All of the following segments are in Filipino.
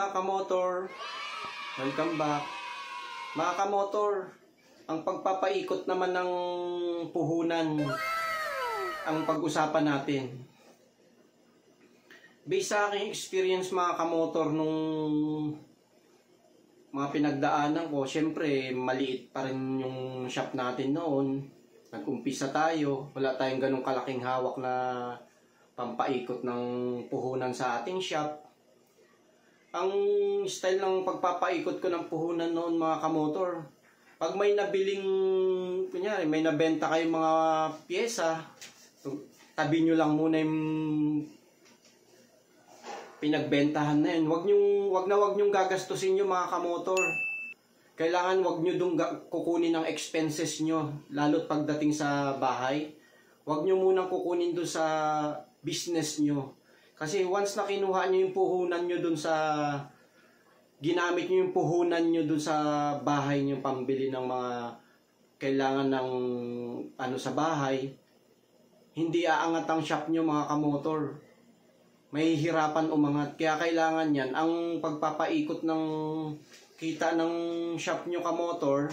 mga kamotor, welcome back. Mga kamotor, ang pagpapaikot naman ng puhunan ang pag-usapan natin. Based sa aking experience mga kamotor nung mga pinagdaanan ko, syempre maliit pa rin yung shop natin noon. Nag-umpisa tayo, wala tayong ganong kalaking hawak na pampaikot ng puhunan sa ating shop. Ang style ng pagpapaikot ko ng puhunan noon mga kamotor, pag may nabiling, kunyari may nabenta kayong mga pyesa, tabi nyo lang muna yung pinagbentahan na yun. Wag nyong gagastusin nyo mga kamotor. Kailangan wag nyo dong kukunin ng expenses nyo, lalo't pagdating sa bahay. Wag nyo munang kukunin doon sa business nyo. Kasi once na kinuha nyo yung puhunan nyo dun sa, ginamit nyo yung puhunan nyo dun sa bahay nyo, pambili ng mga kailangan ng ano sa bahay, hindi aangat ang shop nyo mga kamotor. May hirapan umangat. Kaya kailangan yan, ang pagpapaikot ng kita ng shop nyo kamotor,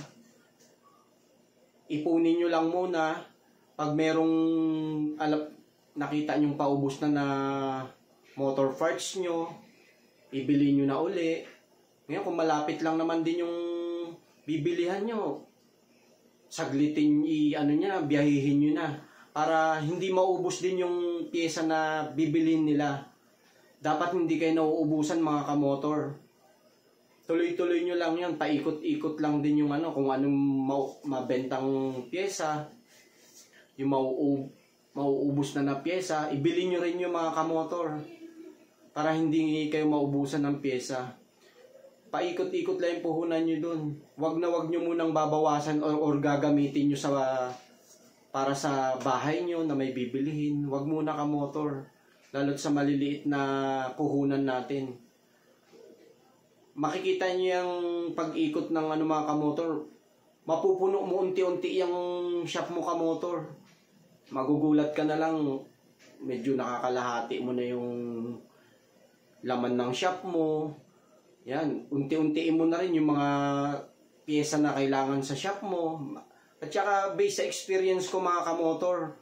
ipunin nyo lang muna. Pag merong nakita nyong paubos na motor parts nyo, ibili nyo na uli. Ngayon kung malapit lang naman din yung bibilihan nyo, saglitin biyahihin nyo na para hindi maubos din yung pyesa na bibilin nila. Dapat hindi kayo nauubusan mga kamotor. Tuloy-tuloy nyo lang yan, paikot-ikot lang din yung kung anong mabentang pyesa, yung mauubos na pyesa, ibili nyo rin yung mga kamotor para hindi kayo maubusan ng pyesa. Paikot-ikot lang yung puhunan nyo dun. Wag nyo munang babawasan or gagamitin nyo para sa bahay nyo na may bibilihin. Wag muna kamotor, lalo't sa maliliit na puhunan natin. Makikita nyo yung pag-ikot ng mga kamotor, mapupuno mo unti-unti yung shop mo kamotor. Magugulat ka na lang, medyo nakakalahati mo na yung laman ng shop mo. Yan, unti-untiin mo na rin yung mga pyesa na kailangan sa shop mo. At saka based sa experience ko mga kamotor,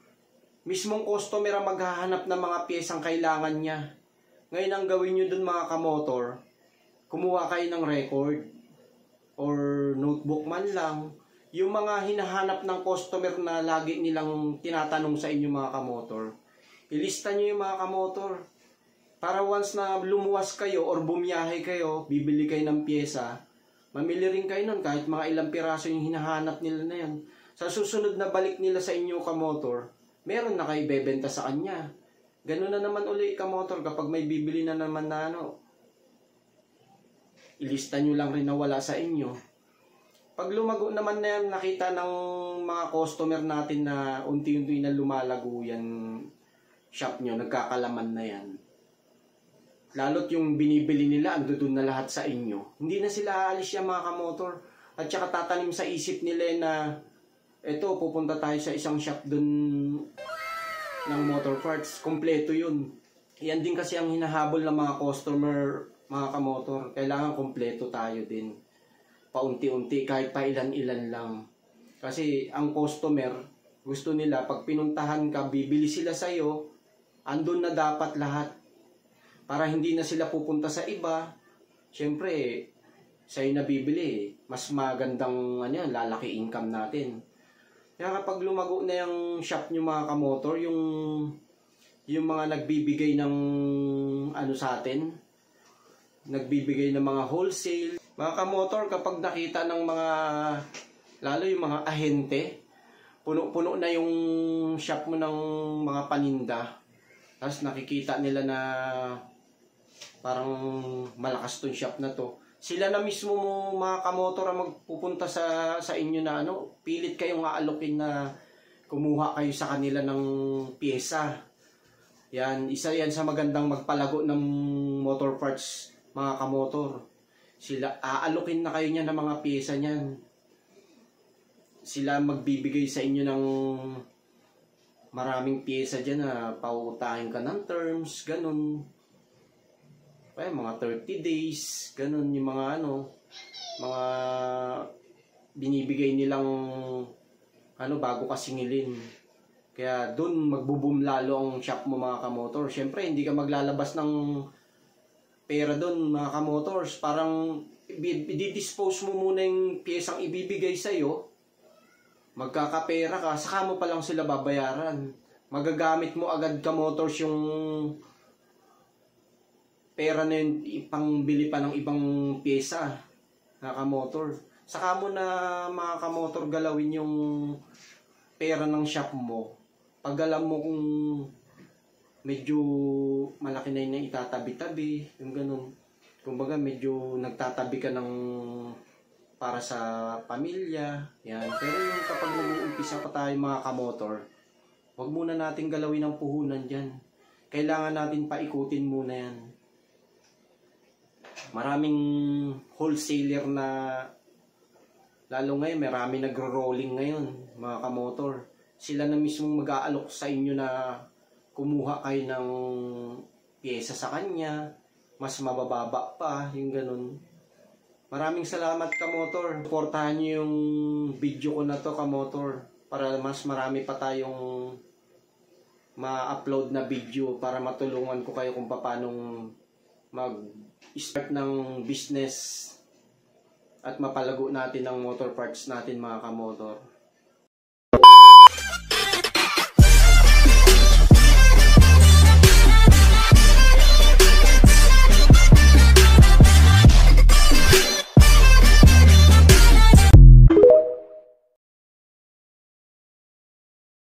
mismong customer ang maghahanap ng mga pyesang kailangan niya. Ngayon ang gawin nyo dun mga kamotor, kumuha kayo ng record or notebook man lang, yung mga hinahanap ng customer na lagi nilang tinatanong sa inyo mga kamotor, ilista nyo yung mga kamotor. Para once na lumuwas kayo or bumiyahe kayo, bibili kayo ng pyesa, mamili rin kayo nun kahit mga ilang piraso yung hinahanap nila na yan. Sa susunod na balik nila sa inyo kamotor, meron na kayo bebenta sa kanya. Ganun na naman uli kamotor kapag may bibili na naman na ilista nyo lang rin na wala sa inyo. Pag lumago naman na yan, nakita ng mga customer natin na unti-unti na lumalago yan shop nyo, nagkakalaman na yan. Lalo't yung binibili nila, ando doon na lahat sa inyo. Hindi na sila aalis yan mga kamotor. At saka tatanim sa isip nila na eto, pupunta tayo sa isang shop doon ng motor parts. Kompleto yun. Yan din kasi ang hinahabol ng mga customer mga kamotor. Kailangan kompleto tayo din. Paunti-unti, kahit pa ilan-ilan lang. Kasi ang customer, gusto nila, pag pinuntahan ka, bibili sila sa'yo, andun na dapat lahat. Para hindi na sila pupunta sa iba, syempre, sa'yo na bibili, mas magandang lalaki income natin. Kaya kapag lumago na yung shop nyo mga kamotor, yung mga nagbibigay ng sa atin, nagbibigay ng mga wholesale, mga kamotor, kapag nakita ng mga, lalo yung mga ahente, puno-puno na yung shop mo ng mga paninda, tapos nakikita nila na parang malakas tong shop na to. Sila na mismo mga kamotor ang magpupunta sa inyo na pilit kayong aalokin na kumuha kayo sa kanila ng pyesa. Yan, isa yan sa magandang magpalago ng motor parts mga kamotor. Sila, aalokin na kayo niya ng mga pyesa niyan. Sila magbibigay sa inyo ng maraming pyesa dyan na pautahin ka ng terms, ganun. Kaya mga 30 days, ganun yung mga mga binibigay nilang bago ka singilin. Kaya dun magbo-boom lalo ang shop mo mga kamotor. Siyempre, hindi ka maglalabas ng pera dun mga kamotors. Parang i-dispose mo muna yung piyesang ibibigay sa'yo. Magkakapera ka, saka mo pa lang sila babayaran. Magagamit mo agad kamotors yung pera na yun, ipangbili pa ng ibang pyesa na kamotor. Saka mo na mga kamotor galawin yung pera ng shop mo. Pag alam mo kung medyo malaki na yun itatabi-tabi, yung ganun. Kumbaga medyo nagtatabi ka ng para sa pamilya, yan. Pero yung kapag nag-uumpisa pa tayo mga kamotor, wag muna natin galawin ang puhunan dyan. Kailangan natin paikutin muna yan. Maraming wholesaler na, lalo ngayon, marami nagro-rolling ngayon, mga kamotor. Sila na mismong mag-aalok sa inyo na kumuha kayo ng pyesa sa kanya, mas mabababa pa, yung ganun. Maraming salamat kamotor. Suportahan nyo yung video ko na to kamotor, para mas marami pa tayong ma-upload na video para matulungan ko kayo kung paano mag-start ng business at mapalago natin ang motor parts natin mga kamotor.